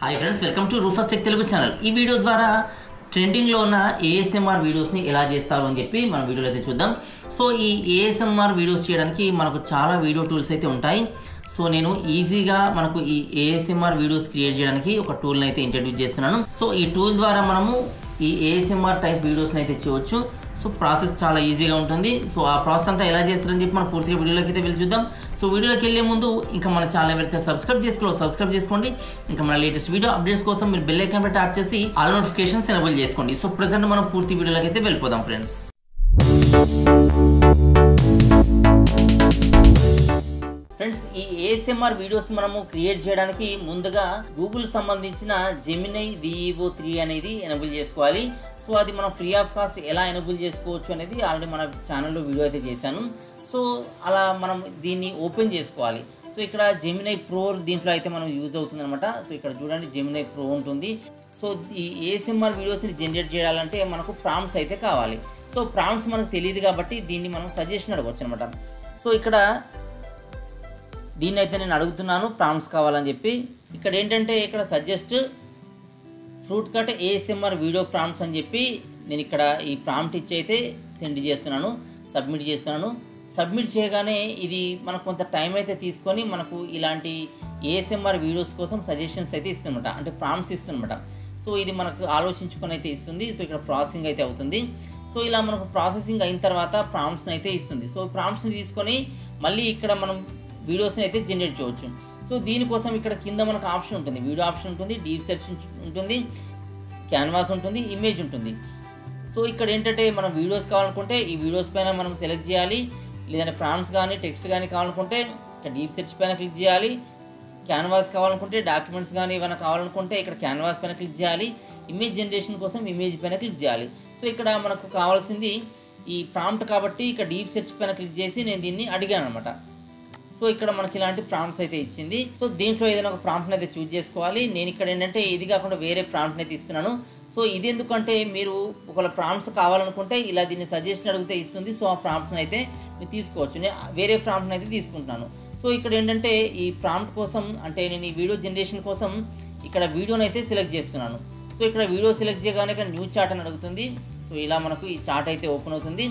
Hi friends, welcome to రూఫస్ tech Telugu channel. ఈ video ద్వారా ట్రెండింగ్లో ఉన్న ఏఎస్ఎంఆర్ వీడియోస్ని ఎలా చేస్తారు అని చెప్పి మన వీడియోలో అయితే చూద్దాం. సో ఈ ఏఎస్ఎంఆర్ వీడియోస్ చేయడానికి మనకు చాలా వీడియో టూల్స్ అయితే ఉంటాయి. సో నేను ఈజీగా మనకు ఈ ఏఎస్ఎంఆర్ వీడియోస్ క్రియేట్ చేయడానికి ఒక టూల్ని అయితే ఇంట్రడ్యూస్ చేస్తున్నాను. సో ఈ టూల్ ద్వారా మనము ఈ ఏఎస్ఎంఆర్ టైప్ వీడియోస్ని అయితే చేయవచ్చు. సో ప్రాసెస్ చాలా ఈజీగా ఉంటుంది. సో ఆ ప్రాసెస్ అంతా ఎలా చేస్తారని చెప్పి మనం పూర్తిగా వీడియోలోకి అయితే వెళ్ళి చూద్దాం. సో వీడియోలోకి వెళ్ళే ముందు ఇంకా మన ఛానల్ ఎవరైతే సబ్స్క్రైబ్ చేసుకోండి. ఇంకా మన లేటెస్ట్ వీడియో అప్డేట్స్ కోసం మీరు బెల్ ఐకాన్ పై ట్యాప్ చేసి ఆల్ నోటిఫికేషన్స్ ఎనేబుల్ చేసుకోండి. సో ప్రెసెంట్ మనం పూర్తి వీడియోలోకి అయితే వెళ్ళిపోదాం ఫ్రెండ్స్. ఈ ఏఎస్ఎంఆర్ వీడియోస్ మనము క్రియేట్ చేయడానికి ముందుగా గూగుల్ సంబంధించిన జెమినై VEO 3 అనేది ఎనేబుల్ చేసుకోవాలి. సో అది మనం ఫ్రీ ఆఫ్ కాస్ట్ ఎలా ఎనేబుల్ చేసుకోవచ్చు అనేది ఆల్రెడీ మన ఛానల్లో వీడియో అయితే చేశాను. సో అలా మనం దీన్ని ఓపెన్ చేసుకోవాలి. సో ఇక్కడ జెమినై ప్రో దీంట్లో అయితే మనం యూజ్ అవుతుంది అనమాట. సో ఇక్కడ చూడండి జెమినై ప్రో ఉంటుంది. సో ఈ ఏఎస్ఎంఆర్ వీడియోస్ని జనరేట్ చేయాలంటే మనకు ప్రాంప్ట్స్ అయితే కావాలి. సో ప్రాంప్ట్స్ మనకు తెలియదు కాబట్టి దీన్ని మనం సజెషన్ అడగవచ్చు అనమాట. సో ఇక్కడ దీన్ని అయితే నేను అడుగుతున్నాను ప్రాంప్ట్స్ కావాలని చెప్పి. ఇక్కడ ఏంటంటే ఇక్కడ suggest fruit cut ASMR video prompts అని చెప్పి నేను ఇక్కడ ఈ ప్రాంప్ట్ ఇచ్చి అయితే సెండ్ చేస్తున్నాను, సబ్మిట్ చేస్తున్నాను. సబ్మిట్ చేయగానే ఇది మనకు కొంత టైం అయితే తీసుకొని మనకు ఇలాంటి ఏఎస్ఎంఆర్ వీడియోస్ కోసం సజెషన్స్ అయితే ఇస్తుందన్నమాట, అంటే ప్రాంప్ట్స్ ఇస్తుందన్నమాట. సో ఇది మనకు ఆలోచించుకొని అయితే ఇస్తుంది. సో ఇక్కడ ప్రాసెసింగ్ అయితే అవుతుంది. సో ఇలా మనకు ప్రాసెసింగ్ అయిన తర్వాత ప్రాంప్ట్స్ని అయితే ఇస్తుంది. సో ప్రాంప్ట్స్ని తీసుకొని మళ్ళీ ఇక్కడ మనం వీడియోస్ని అయితే జనరేట్ చేయవచ్చు. సో దీనికోసం ఇక్కడ కింద మనకు ఆప్షన్ ఉంటుంది, వీడియో ఆప్షన్ ఉంటుంది, డీప్ సెర్చ్ ఉంటుంది, క్యాన్వాస్ ఉంటుంది, ఇమేజ్ ఉంటుంది. సో ఇక్కడ ఏంటంటే మనం వీడియోస్ కావాలనుకుంటే ఈ వీడియోస్ పైన మనం సెలెక్ట్ చేయాలి. లేదంటే ప్రాంప్ట్స్ కానీ టెక్స్ట్ కానీ కావాలనుకుంటే ఇక్కడ డీప్ సెర్చ్ పైన క్లిక్ చేయాలి. క్యాన్వాస్ కావాలనుకుంటే డాక్యుమెంట్స్ కానీ ఏమైనా కావాలనుకుంటే ఇక్కడ క్యాన్వాస్ పైన క్లిక్ చేయాలి. ఇమేజ్ జనరేషన్ కోసం ఇమేజ్ పైన క్లిక్ చేయాలి. సో ఇక్కడ మనకు కావాల్సింది ఈ ప్రాంప్ట్ కాబట్టి ఇక్కడ డీప్ సెర్చ్ పైన క్లిక్ చేసి నేను దీన్ని అడిగాను అనమాట. సో ఇక్కడ మనకి ఇలాంటి ప్రాంప్ట్స్ అయితే ఇచ్చింది. సో దీంట్లో ఏదైనా ఒక ప్రాంప్ట్ని అయితే చూజ్ చేసుకోవాలి. నేను ఇక్కడ ఏంటంటే ఇది కాకుండా వేరే ప్రాంప్ట్ని అయితే ఇస్తున్నాను. సో ఇది ఎందుకంటే మీరు ఒకవేళ ప్రాంప్ట్స్ కావాలనుకుంటే ఇలా దీన్ని సజెషన్ అడిగితే ఇస్తుంది. సో ఆ ప్రాంప్ట్ని అయితే మీరు తీసుకోవచ్చు. నేను వేరే ప్రాంప్ట్ని అయితే తీసుకుంటున్నాను. సో ఇక్కడ ఏంటంటే ఈ ప్రాంప్ట్ కోసం అంటే నేను ఈ వీడియో జనరేషన్ కోసం ఇక్కడ వీడియోని అయితే సెలెక్ట్ చేస్తున్నాను. సో ఇక్కడ వీడియో సెలెక్ట్ చేయగానే ఇక్కడ న్యూ చార్ట్ అని అడుగుతుంది. సో ఇలా మనకు ఈ చార్ట్ అయితే ఓపెన్ అవుతుంది.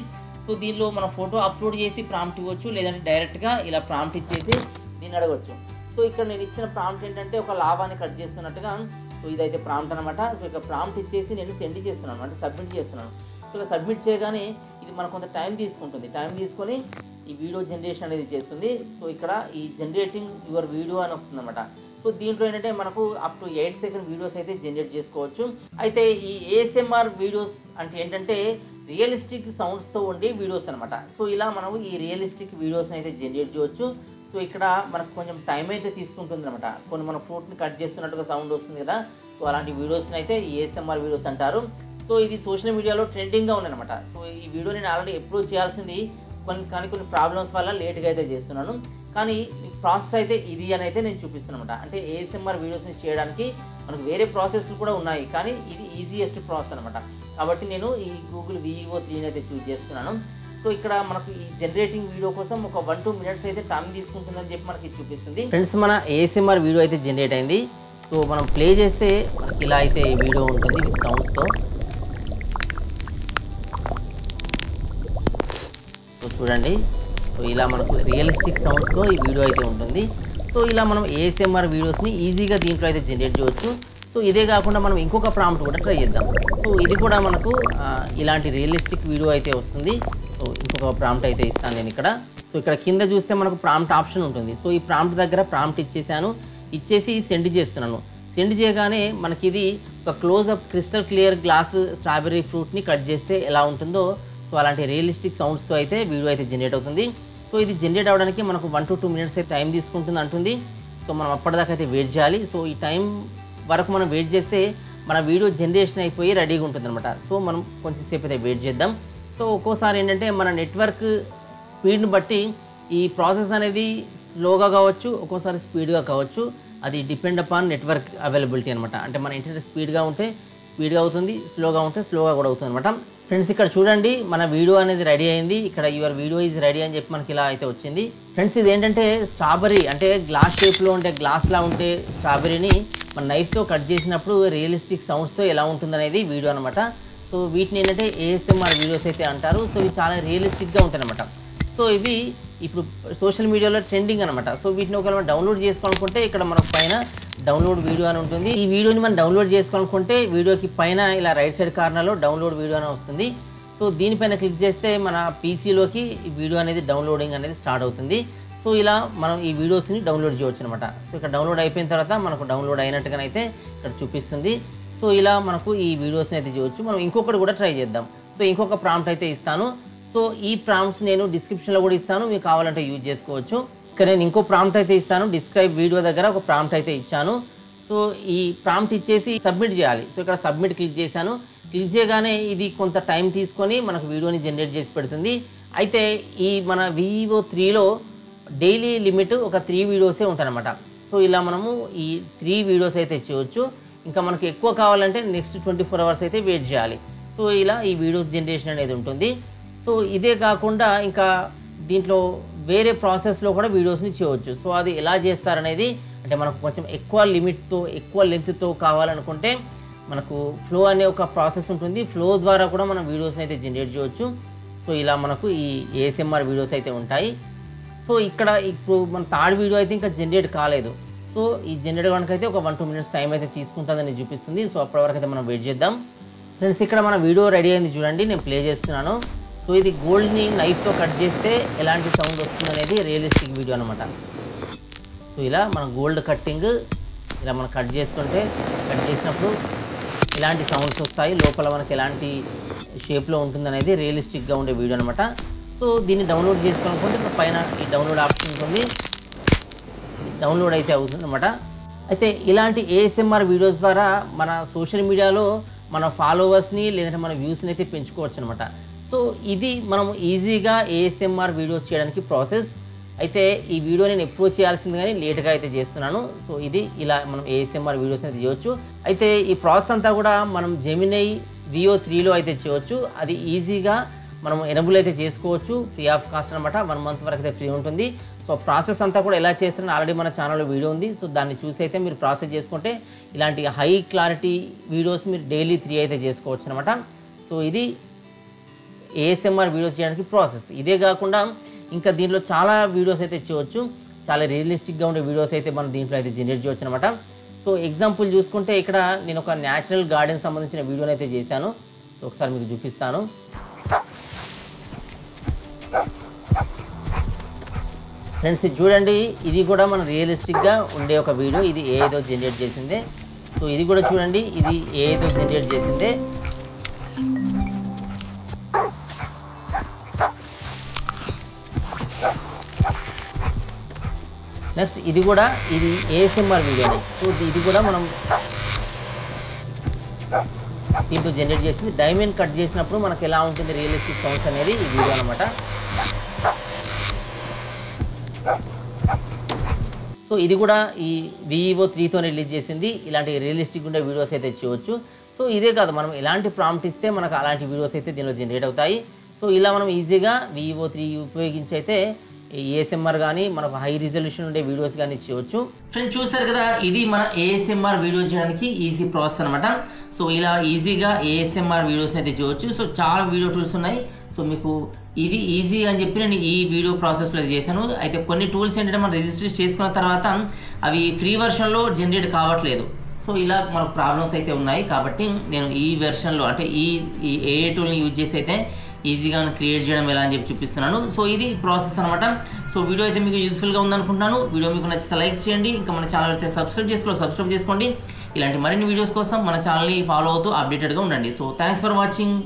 సో దీనిలో మన ఫోటో అప్లోడ్ చేసి ప్రాంప్ట్ ఇవ్వచ్చు, లేదంటే డైరెక్ట్గా ఇలా ప్రాంప్ట్ ఇచ్చేసి దీన్ని అడగవచ్చు. సో ఇక్కడ నేను ఇచ్చిన ప్రాంప్ట్ ఏంటంటే ఒక లాభాన్ని కట్ చేస్తున్నట్టుగా. సో ఇదైతే ప్రాంప్ట్ అనమాట. సో ఇక్కడ ప్రాంప్ట్ ఇచ్చేసి నేను సెండ్ చేస్తున్నాను, అంటే సబ్మిట్ చేస్తున్నాను. సో ఇక్కడ సబ్మిట్ చేయగానే ఇది మనకు కొంత టైం తీసుకుంటుంది. టైం తీసుకొని ఈ వీడియో జనరేషన్ అనేది చేస్తుంది. సో ఇక్కడ ఈ జనరేటింగ్ యువర్ వీడియో అని వస్తుంది అనమాట. సో దీంట్లో ఏంటంటే మనకు అప్ టు 8 సెకండ్ వీడియోస్ అయితే జనరేట్ చేసుకోవచ్చు. అయితే ఈ ఏఎస్ఎంఆర్ వీడియోస్ అంటే ఏంటంటే రియలిస్టిక్ సౌండ్స్తో ఉండే వీడియోస్ అనమాట. సో ఇలా మనం ఈ రియలిస్టిక్ వీడియోస్ని అయితే జనరేట్ చేయవచ్చు. సో ఇక్కడ మనకు కొంచెం టైం అయితే తీసుకుంటుంది అనమాట. కొన్ని మన ఫ్రూట్ని కట్ చేస్తున్నట్టుగా సౌండ్ వస్తుంది కదా. సో అలాంటి వీడియోస్ని అయితే ఏఎస్ఎంఆర్ వీడియోస్ అంటారు. సో ఇది సోషల్ మీడియాలో ట్రెండింగ్గా ఉందన్నమాట. సో ఈ వీడియో నేను ఆల్రెడీ ఎప్పుడూ చేయాల్సింది కొన్ని ప్రాబ్లమ్స్ వల్ల లేట్గా అయితే చేస్తున్నాను. కానీ ప్రాసెస్ అయితే ఇది అని అయితే నేను చూపిస్తున్నాను అనమాట. అంటే ఏఎస్ఎంఆర్ వీడియోస్ని చేయడానికి మనకు వేరే ప్రాసెస్లు కూడా ఉన్నాయి, కానీ ఇది ఈజియెస్ట్ ప్రాసెస్ అనమాట. కాబట్టి నేను ఈ గూగుల్ VEO 3 అయితే చూస్ చేసుకున్నాను. సో ఇక్కడ మనకు ఈ జనరేటింగ్ వీడియో కోసం ఒక 1-2 మినిట్స్ అయితే టైం తీసుకుంటుందని చెప్పి మనకి చూపిస్తుంది. ఫ్రెండ్స్, మన ఏఎస్ఎంఆర్ వీడియో అయితే జనరేట్ అయింది. సో మనం ప్లే చేస్తే మనకి ఇలా అయితే వీడియో ఉంటుంది విత్ సౌండ్స్తో. సో చూడండి, సో ఇలా మనకు రియలిస్టిక్ సౌండ్స్తో ఈ వీడియో అయితే ఉంటుంది. సో ఇలా మనం ఏఎస్ఎంఆర్ వీడియోస్ని ఈజీగా దీంట్లో అయితే జనరేట్ చేయవచ్చు. సో ఇదే కాకుండా మనం ఇంకొక ప్రాంప్ట్ కూడా ట్రై చేద్దాం. సో ఇది కూడా మనకు ఇలాంటి రియలిస్టిక్ వీడియో అయితే వస్తుంది. సో ఇంకొక ప్రాంప్ట్ అయితే ఇస్తాను నేను ఇక్కడ. సో ఇక్కడ కింద చూస్తే మనకు ప్రాంప్ట్ ఆప్షన్ ఉంటుంది. సో ఈ ప్రాంప్ట్ దగ్గర ప్రాంప్ట్ ఇచ్చేసి సెండ్ చేస్తున్నాను. సెండ్ చేయగానే మనకి ఇది ఒక close up crystal clear glass strawberry ఫ్రూట్ని కట్ చేస్తే ఎలా ఉంటుందో సో అలాంటి రియలిస్టిక్ సౌండ్స్తో అయితే వీడియో అయితే జనరేట్ అవుతుంది. సో ఇది జనరేట్ అవ్వడానికి మనకు 1-2 మినిట్స్ అయితే టైం తీసుకుంటుంది అంటుంది. సో మనం అప్పటిదాకా అయితే వెయిట్ చేయాలి. సో ఈ టైం వరకు మనం వెయిట్ చేస్తే మన వీడియో జనరేషన్ అయిపోయి రెడీగా ఉంటుంది అనమాట. సో మనం కొంచెంసేపు అయితే వెయిట్ చేద్దాం. సో ఒక్కోసారి ఏంటంటే మన నెట్వర్క్ స్పీడ్ని బట్టి ఈ ప్రాసెస్ అనేది స్లోగా కావచ్చు, ఒక్కోసారి స్పీడ్గా కావచ్చు. అది డిపెండ్ అపాన్ నెట్వర్క్ అవైలబిలిటీ అనమాట. అంటే మన ఇంటర్నెట్ స్పీడ్గా ఉంటే స్పీడ్గా అవుతుంది, స్లోగా ఉంటే స్లోగా కూడా అవుతుంది అనమాట. ఫ్రెండ్స్, ఇక్కడ చూడండి మన వీడియో అనేది రెడీ అయింది. ఇక్కడ యువర్ వీడియో ఈజ్ రెడీ అని చెప్పి మనకి ఇలా అయితే వచ్చింది. ఫ్రెండ్స్, ఇది ఏంటంటే స్ట్రాబెర్రీ అంటే గ్లాస్ షేప్లో ఉంటే గ్లాస్లా ఉంటే స్ట్రాబెర్రీని మన నైఫ్తో కట్ చేసినప్పుడు రియలిస్టిక్ సౌండ్స్తో ఎలా ఉంటుందనేది వీడియో అనమాట. సో వీటిని ఏంటంటే ASMR వీడియోస్ అయితే అంటారు. సో ఇవి చాలా రియలిస్టిక్గా ఉంటాయి అనమాట. సో ఇవి ఇప్పుడు సోషల్ మీడియాలో ట్రెండింగ్ అనమాట. సో వీటిని ఒకవేళ మనం డౌన్లోడ్ చేసుకోవాలనుకుంటే ఇక్కడ మనకు పైన డౌన్లోడ్ వీడియో అని ఉంటుంది. ఈ వీడియోని మనం డౌన్లోడ్ చేసుకోవాలనుకుంటే వీడియోకి పైన ఇలా రైట్ సైడ్ కార్నర్లో డౌన్లోడ్ వీడియో అని వస్తుంది. సో దీనిపైన క్లిక్ చేస్తే మన పీసీలోకి ఈ వీడియో అనేది డౌన్లోడింగ్ అనేది స్టార్ట్ అవుతుంది. సో ఇలా మనం ఈ వీడియోస్ని డౌన్లోడ్ చేయవచ్చు అనమాట. సో ఇక్కడ డౌన్లోడ్ అయిపోయిన తర్వాత మనకు డౌన్లోడ్ అయినట్టుగానైతే ఇక్కడ చూపిస్తుంది. సో ఇలా మనకు ఈ వీడియోస్ని అయితే చేయవచ్చు. మనం ఇంకొకటి కూడా ట్రై చేద్దాం. సో ఇంకొక ప్రాంప్ట్ అయితే ఇస్తాను. సో ఈ ప్రాంప్ట్స్ నేను డిస్క్రిప్షన్లో కూడా ఇస్తాను, మీకు కావాలంటే యూజ్ చేసుకోవచ్చు. ఇక్కడ నేను ఇంకో ప్రాంప్ట్ అయితే ఇస్తాను. డిస్క్రైబ్ వీడియో దగ్గర ఒక ప్రాంప్ట్ అయితే ఇచ్చాను. సో ఈ ప్రాంప్ట్ ఇచ్చేసి సబ్మిట్ చేయాలి. సో ఇక్కడ సబ్మిట్ క్లిక్ చేశాను. క్లిక్ చేయగానే ఇది కొంత టైం తీసుకొని మనకు వీడియోని జనరేట్ చేసి పెడుతుంది. అయితే ఈ మన VEO 3లో డైలీ లిమిట్ ఒక 3 వీడియోసే ఉంటాయన్నమాట. సో ఇలా మనము ఈ 3 వీడియోస్ అయితే చేయవచ్చు. ఇంకా మనకు ఎక్కువ కావాలంటే నెక్స్ట్ 24 అవర్స్ అయితే వెయిట్ చేయాలి. సో ఇలా ఈ వీడియోస్ జనరేషన్ అనేది ఉంటుంది. సో ఇదే కాకుండా ఇంకా దీంట్లో వేరే ప్రాసెస్లో కూడా వీడియోస్ని చేయవచ్చు. సో అది ఎలా చేస్తారనేది అంటే మనకు కొంచెం ఎక్కువ లిమిట్తో ఎక్కువ లెంత్తో కావాలనుకుంటే మనకు ఫ్లో అనే ఒక ప్రాసెస్ ఉంటుంది. ఫ్లో ద్వారా కూడా మనం వీడియోస్ని అయితే జనరేట్ చేయవచ్చు. సో ఇలా మనకు ఈ ASMR వీడియోస్ అయితే ఉంటాయి. సో ఇక్కడ ఇప్పుడు మన థర్డ్ వీడియో అయితే ఇంకా జనరేట్ కాలేదు. సో ఈ జనరేట్ కనుకైతే ఒక 1-2 మినిట్స్ టైం అయితే తీసుకుంటుందని చూపిస్తుంది. సో అప్పటి వరకు అయితే మనం వెయిట్ చేద్దాం. ఫ్రెండ్స్ ఇక్కడ మన వీడియో రెడీ అయింది చూడండి, నేను ప్లే చేస్తున్నాను. సో ఇది గోల్డ్ని నైఫ్తో కట్ చేస్తే ఎలాంటి సౌండ్ వస్తుంది అనేది రియలిస్టిక్ వీడియో అనమాట. సో ఇలా మన గోల్డ్ కట్టింగ్ ఇలా మనం కట్ చేస్తుంటే కట్ చేసినప్పుడు ఇలాంటి సౌండ్స్ వస్తాయి. లోపల మనకి ఎలాంటి షేప్లో ఉంటుందనేది రియలిస్టిక్గా ఉండే వీడియో అనమాట. సో దీన్ని డౌన్లోడ్ చేసుకోవాలనుకుంటే ఇక్కడ పైన ఈ డౌన్లోడ్ ఆప్షన్ ఉంటుంది. డౌన్లోడ్ అయితే అవుతుంది అనమాట. అయితే ఇలాంటి ASMR వీడియోస్ ద్వారా మన సోషల్ మీడియాలో మన ఫాలోవర్స్ని లేదంటే మన వ్యూస్ని అయితే పెంచుకోవచ్చు అనమాట. సో ఇది మనం ఈజీగా ASMR వీడియోస్ చేయడానికి ప్రాసెస్. అయితే ఈ వీడియో నేను ఎప్పుడూ చేయాల్సింది కానీ లేట్గా అయితే చేస్తున్నాను. సో ఇది ఇలా మనం ASMR వీడియోస్ అయితే చేయవచ్చు. అయితే ఈ ప్రాసెస్ అంతా కూడా మనం జెమినై VEO 3లో అయితే చేయవచ్చు. అది ఈజీగా మనం ఎనబుల్ అయితే చేసుకోవచ్చు. ఫ్రీ ఆఫ్ కాస్ట్ అనమాట. 1 మంత్ వరకు అయితే ఫ్రీ ఉంటుంది. సో ప్రాసెస్ అంతా కూడా ఎలా చేస్తారని ఆల్రెడీ మన ఛానల్లో వీడియో ఉంది. సో దాన్ని చూసి అయితే మీరు ప్రాసెస్ చేసుకుంటే ఇలాంటి హై క్లారిటీ వీడియోస్ మీరు డైలీ 3 అయితే చేసుకోవచ్చు అనమాట. సో ఇది ASMR వీడియోస్ చేయడానికి ప్రాసెస్. ఇదే కాకుండా ఇంకా దీంట్లో చాలా వీడియోస్ అయితే చేయవచ్చు. చాలా రియలిస్టిక్గా ఉండే వీడియోస్ అయితే మనం దీంట్లో అయితే జనరేట్ చేయవచ్చు అనమాట. సో ఎగ్జాంపుల్ చూసుకుంటే ఇక్కడ నేను ఒక న్యాచురల్ గార్డెన్ సంబంధించిన వీడియోని అయితే చేశాను. సో ఒకసారి మీకు చూపిస్తాను. ఫ్రెండ్స్ చూడండి, ఇది కూడా మన రియలిస్టిక్గా ఉండే ఒక వీడియో. ఇది ఏదో జనరేట్ చేసిందే. సో ఇది కూడా చూడండి, ఇది ఏదో జనరేట్ చేసిందే. నెక్స్ట్ ఇది కూడా ఇది ASMR వీడియోనే. సో ఇది కూడా మనం దీంతో జనరేట్ చేసింది. డైమండ్ కట్ చేసినప్పుడు మనకు ఎలా ఉంటుంది రియలిస్టిక్ సౌండ్స్ అనేది ఈ వీడియో అనమాట. సో ఇది కూడా ఈ VEO 3తో రిలీజ్ చేసింది. ఇలాంటి రియలిస్టిక్ ఉండే వీడియోస్ అయితే చేయవచ్చు. సో ఇదే కాదు, మనం ఎలాంటి ప్రాంప్ట్ ఇస్తే మనకు అలాంటి వీడియోస్ అయితే దీనిలో జనరేట్ అవుతాయి. సో ఇలా మనం ఈజీగా VEO 3 ఉపయోగించి అయితే ASMR కానీ మనకు హై రిజల్యూషన్ ఉండే వీడియోస్ కానీ చేయవచ్చు. ఫ్రెండ్స్ చూస్తారు కదా, ఇది మన ASMR వీడియోస్ చేయడానికి ఈజీ ప్రాసెస్ అనమాట. సో ఇలా ఈజీగా ASMR వీడియోస్ని అయితే చేయవచ్చు. సో చాలా వీడియో టూల్స్ ఉన్నాయి. సో మీకు ఇది ఈజీ అని చెప్పి నేను ఈ వీడియో ప్రాసెస్లో చేశాను. అయితే కొన్ని టూల్స్ ఏంటంటే మనం రిజిస్టర్ చేసుకున్న తర్వాత అవి ఫ్రీ వెర్షన్లో జనరేట్ కావట్లేదు. సో ఇలా మనకు ప్రాబ్లమ్స్ అయితే ఉన్నాయి. కాబట్టి నేను ఈ వెర్షన్లో అంటే ఈ AI టూల్ని యూజ్ చేసి అయితే ఈజీగా క్రియేట్ చేయడం ఎలా అని చెప్పి చూపిస్తున్నాను. సో ఇది ప్రాసెస్ అనమాట. సో వీడియో అయితే మీకు యూస్ఫుల్గా ఉందనుకుంటున్నాను. వీడియో మీకు నచ్చితే లైక్ చేయండి. ఇంకా మన ఛానల్ అయితే సబ్స్క్రైబ్ చేసుకోండి. ఇలాంటి మరిన్ని వీడియోస్ కోసం మన ఛానల్ని ఫాలో అవుతూ అప్డేటెడ్గా ఉండండి. So thanks for watching.